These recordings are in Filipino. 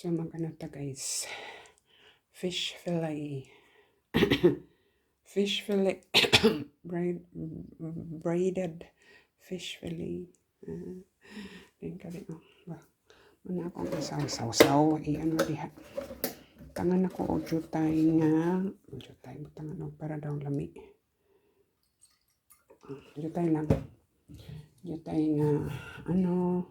So, mag-ano ta guys. Fish fillet. Fish fillet. Braided fish fillet. Din kali oh. Muna akong isaw-saw. Iyan mo diha. Tangan ako o jutay nga. Jutay mo tangan o para daw lami. Jutay lang. Jutay nga lemon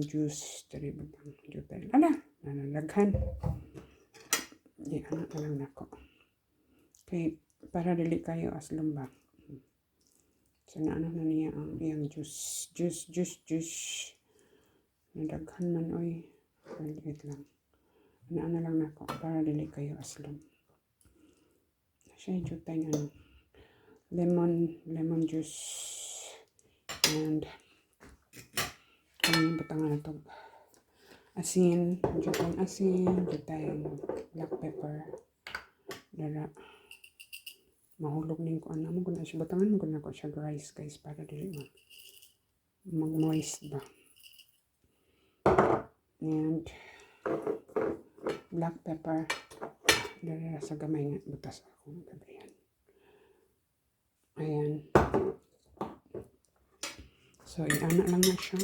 juice dari batang jutay. Nalaghan. Di anak na lang nako. Kay para dili kayo aslom ba. So na niya ang iyang juice. Nadaghan man oy. Wait lang. Ana lang nako para dili kayo aslom. Siya jutay nga lemon juice and batangan na to asin, jutay black pepper dara mahulog ning ko ana mo guna siya batangan mo guna ko siya rice guys para dili mag-moist ba and black pepper dara sa gamay nga butas ako gabayan. Ayan. So, iana lang na siya.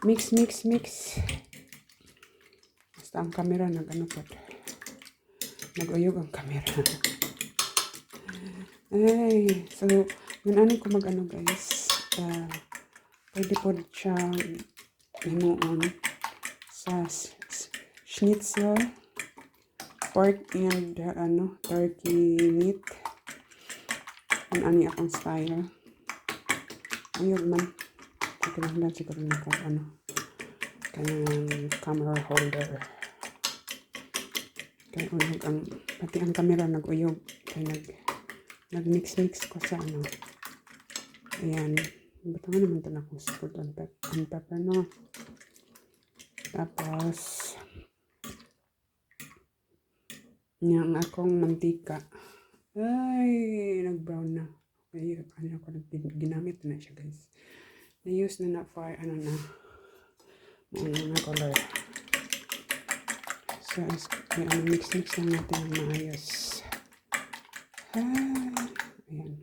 Mix. Basta ang camera nag-ano po. Nag-uyog ang camera. Ay, so, ano ko mag-ano guys. Pwede po siya himuon sa schnitzel, pork and turkey meat. Ani akong style. Ayun man. Kinahanglan siguro na kung kanyang camera holder. Kaya unog pati ang camera nag-uyog. Kaya nag-mix ko sa Ayan. Ba't naman ito na kung salt and pepper, no? Tapos, yung akong mantika. Ay, nag-brown na. Ay, ako ginamit na siya guys. Na-use na for mga color. So, mix lang natin ng maayos. Ayan.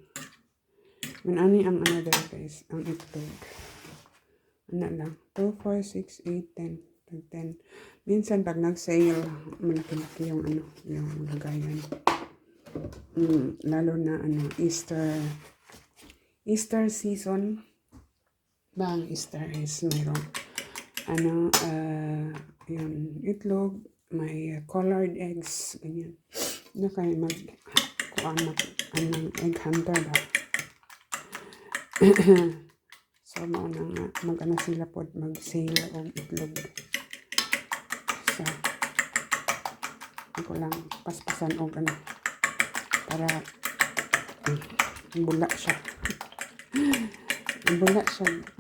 Manani ang there guys, ang itlog. Lang. 2, 4, 6, 8, 10. Minsan pag nag-sale, malaki-laki yung yung lagayan. Lalo na Easter season bang Easter is mayroon yung itlog, may colored eggs ganyan na kayo egg hunter ba. So mauna nga sila po mag-sale og itlog. So ako lang paspasan og para bula siya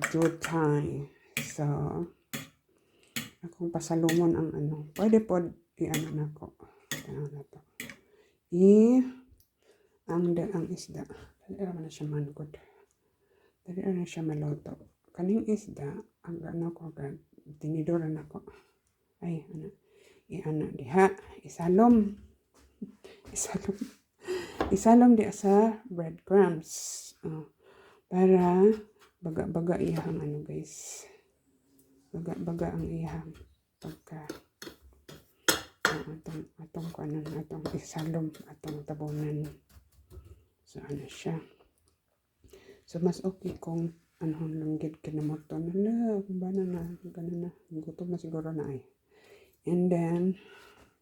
good time. So akong pasalumon ang pwede po na ko na to ang isda dali ra man siya mangkod, dali ra siya maloto. Kaning isda ang ko tinidor na ko ay diha isalom di sa breadcrumbs para baga iyang guys, baga ang iyang pagka atong isalom atong tabunan. So siya, so mas okay kung langgit kinamoton banana ganun na gutom na siguro na ay. And then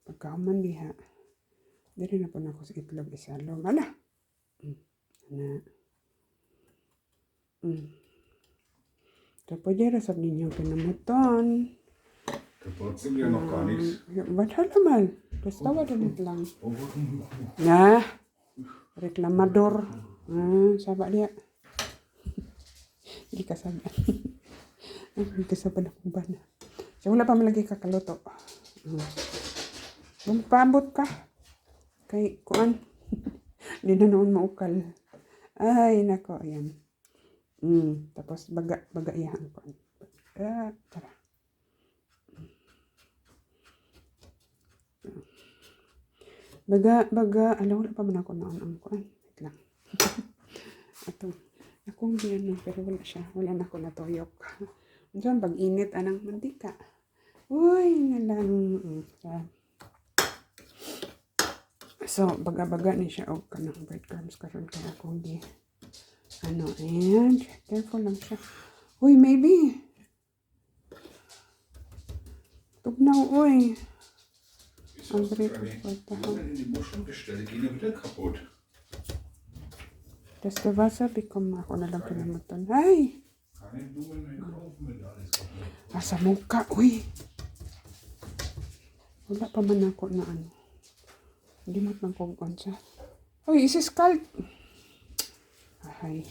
pagkauman diha dili na po na ko sa itlog isalom. So pwede ra sab ninyo kinamuton. Kapag sige mechanics. Ba't halaman? Basta wadalit lang. Na, reklamador. Saba dia. Hindi ka sabi. Hindi ka sabi na kung ba na. So wala pa malagi kakaloto. Paabot ka. Kay kuan. Hindi na noon maukal. Ay, nako, ayan. Tapos bagaiyahan ko. Tara. Alam wala pa man ako noon ang kuan. Wait lang. Ato. Akong diyan pero wala siya. Wala na ako natuyok. Diyan pag-init anang mantika. Uy, nalang. So, baga-baga ni siya og kanang breadcrumbs karon kaya akong di and careful lang siya. Uy, maybe. Tugnaw, uy. Andre, in die Muscheln gestellt, gehen ja wieder kaputt. Das der Wasser bekommen ako na lang pinamutan. Ay! Keine Blumen mehr kaufen, mit alles kaputt. Asa mukha, uy. Wala pa man ako na ano. Hindi mo lang kung siya. Uy, isi scald. Ay.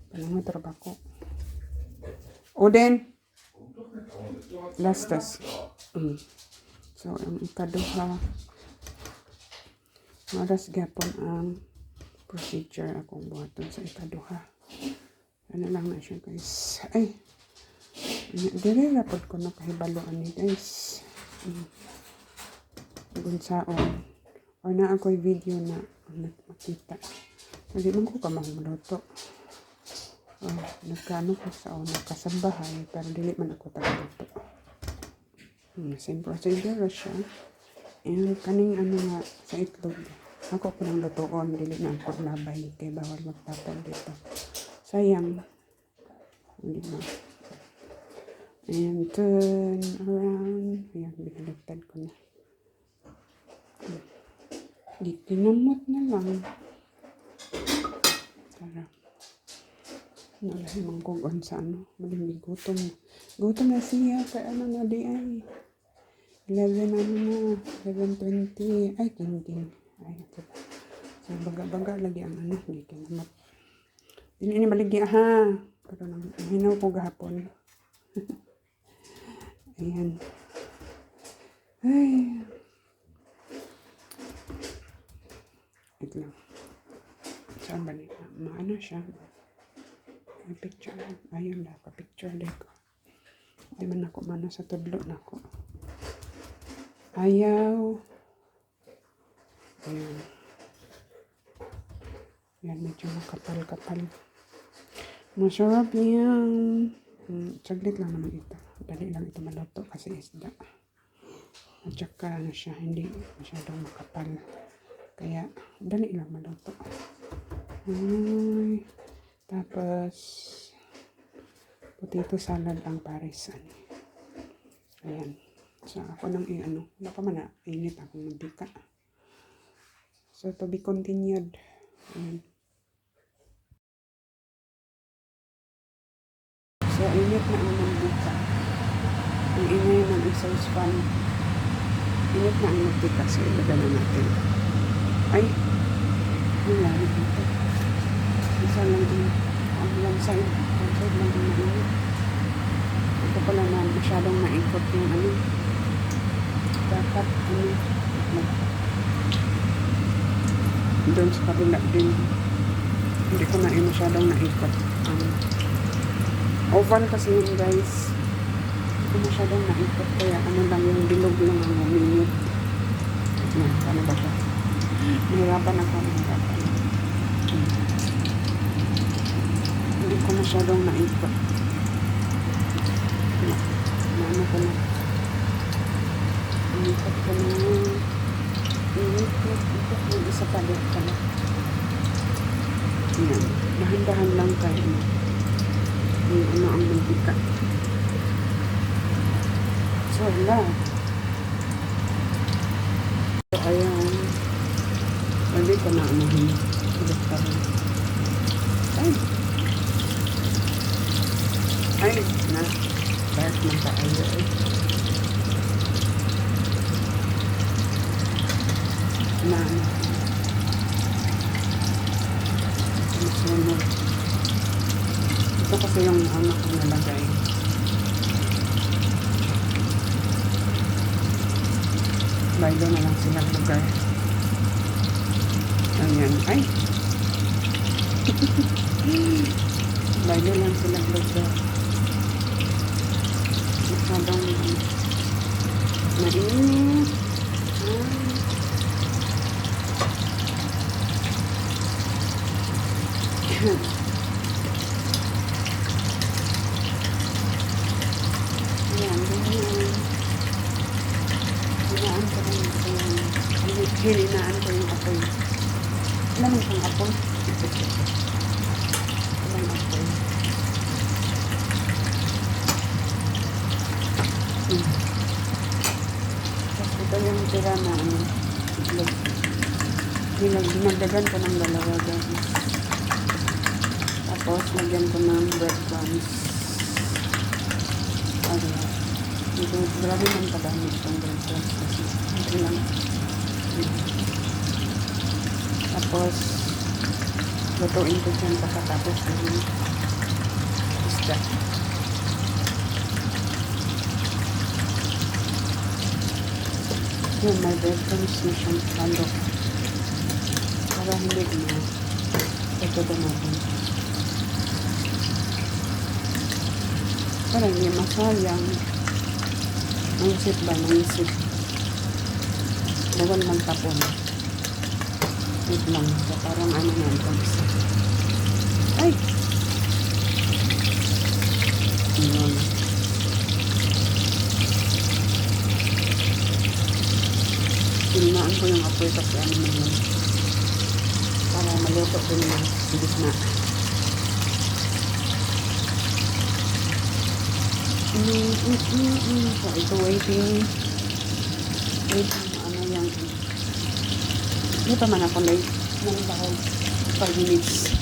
Paano trabaho ko? Oden. Lastas. So, ang ikaduha. Maras gapon ang procedure akong buhaton sa ikaduha. Ano lang na siya, guys. Ay. Dili rapod ko na kahibaloan ni guys. Gunsaon. Or na ako'y video na makita. Hindi man ko ka mahumuloto. Nagkano ko sa una kasambahay pero dili man ako tagaluto. Same procedure siya. And kaning ano nga sa itlog. Ako ko nang lutoon. Dili na ako labay. Kaya bawal magtapon dito. Sayang. Hindi na. And turn around. Ayan, binaligtad ko na. Di kinamot na lang. Tara. Nalahi mangkugon sa ano. Malimig gutom. Gutom na siya. Kaya ano na di ay. 11 ano na. 11:20. Ay, king. Ay, ito. So, baga lagi ang ano. Di kinamot. Dili ni baligya ha. Pero nang hinaw ko gahapon. Ayan. Ay. Wait lang. Saan ba nila? Maano siya? May picture. Ayun na. Ka-picture din ko. Di man ako mana sa tudlo na ako. Ayaw. Ayan. Ayan. Medyo makapal-kapal. Masarap yan. Saglit lang naman ito. Dali lang ito maluto kasi isda. At saka ano siya. Hindi masyadong makapal. Kaya, dali lang maluto. Ay, tapos, potato salad ang pares. Ayan. So, ako nang wala pa man na, init akong mantika. So, to be continued. Ayan. So, init na ang mantika. Ang ingay ng exhaust fan. Init na ang mantika. So, ilagay na natin. Ay, wala na dito. Isa lang din. Ang lang side. Ang side lang din na init. Ito pala na masyadong naikot yung ano. Dapat doon sa kabila din. Hindi ko na masyadong naikot. Oven kasi yun guys. Hindi ko masyadong naikot. Kaya ano lang yung bilog lang ang uminit. Yan, paano ba siya? Nahirapan ako. Hindi ko masyadong naikot. Ano ko na. Inikot ko na. Inikot. Yung isa pa din pala. Yan. Dahan-dahan lang tayo. Yung ano ang mantika. So, wala. So, ayan. Pwede ko na anuhin. Ulit pa rin. Ay, na. Dark na kaayo eh. Na. Sunod. Ito kasi yung ano ko nalagay. Baylo na lang silang lugar. Ayan. Ay. Bailo lang silang lugar. Masyadong mainit. Ayan, ganyan. Hinaan ko rin ito yung hilinaan ko yung apoy. Alam mo kung apoy? Alam apoy. Tapos ito yung tira na itlog. Dinagdagan ko ng dalawa guys. Tapos lagyan ko ng breadcrumbs. Ito, grabe man kadami itong breadcrumbs kasi ito lang. Tapos lutuin ko dyan pagkatapos yung isda. Yun, may breadcrumbs na siyang halo. Para hindi na ito natin. Para hindi masayang. Naisip ba? Naisip. Bawal mang tapon. Wait lang. So, parang ano yan. Ay! Ayan. Sinaan ko yung apoy kasi ano na yun. Para maluto din yung gitna. So, ito waiting ano yung hindi pa man ako late naman ba ako 5 minutes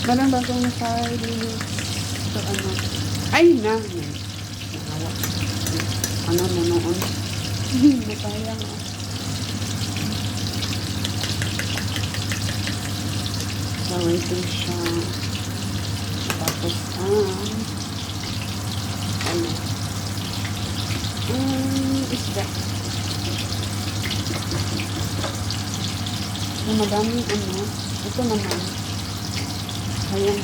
ganun ba kung 5 minutes so ano ay nakawa ano noon masayang so waiting siya tapos isda. Yung madaming ito naman, sayang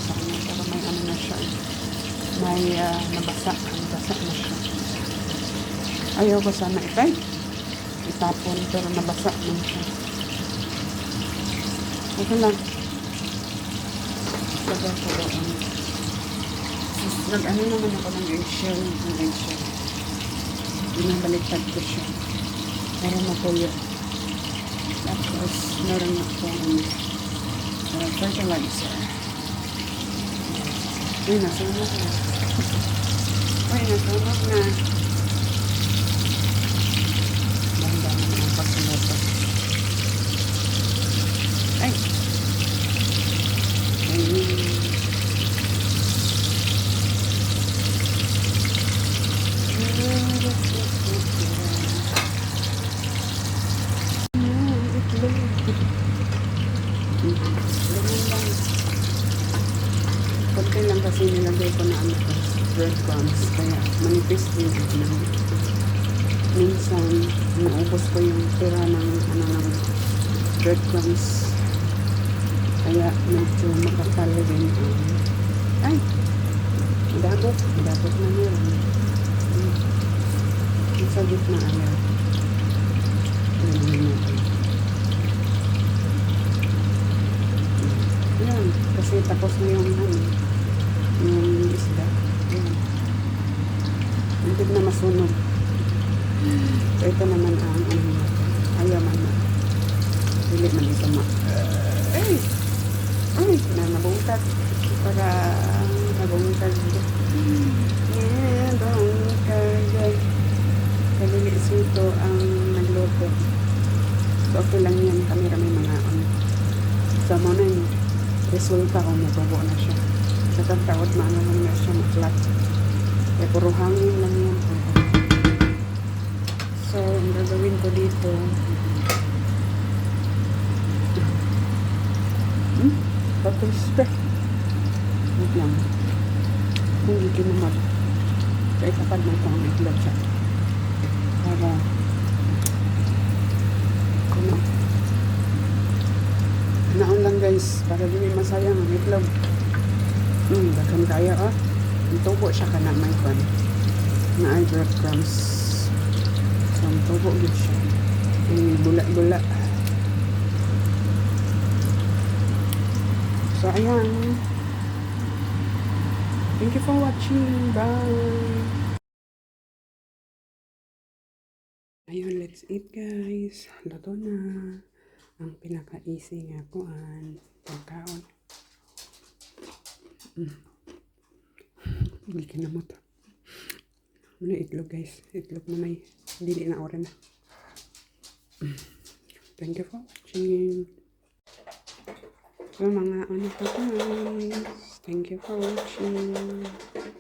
sana, pero may ano na siya, may nabasa na siya. Ayaw ko sana itapon, pero nabasa man siya. Ito lang. Lagay ko doon. Nag-ano naman ako ng eggshell. Binabaliktad ko siya. Para matuyo. Tapos, meron akong fertilizer. Uy, nasunog na. Ganda naman ang pagsuloto. Ay! Konti lang kasi nilagay ko na breadcrumbs kaya manipis din ito. Minsan naubos ko yung tira ng breadcrumbs kaya medyo makakalo din ay madabot na meron sa gitna ayaw yan kasi tapos na yung isda yan hindi na masunog so ito naman ang ayaw man na hindi man ito nabungkag para nabungkag kaliliis ito ang nagluto so okay lang yan kami may mga so mo na yung resulta kung natubo na siya sa tagtaot maano na siya maklat kaya puro hangin lang yan so ang gagawin ko dito pag-crisper wait lang kung hindi naman so itapad mo ito ang itlog siya para Naon lang guys, para di may masayang ang itlog. Dagan kaya ang tubo siya ka na may kwan. Na ay breadcrumbs. So ang tubo yun siya. Bula-bula. So ayan. Thank you for watching. Bye! Ayun, let's eat guys. Luto na. Ang pinaka-easy nga kuan. Pagkaon. Bili na mo to. Muna itlog guys. Itlog na may dili na oras na. Thank you for watching. So mga ano pa guys. Thank you for watching.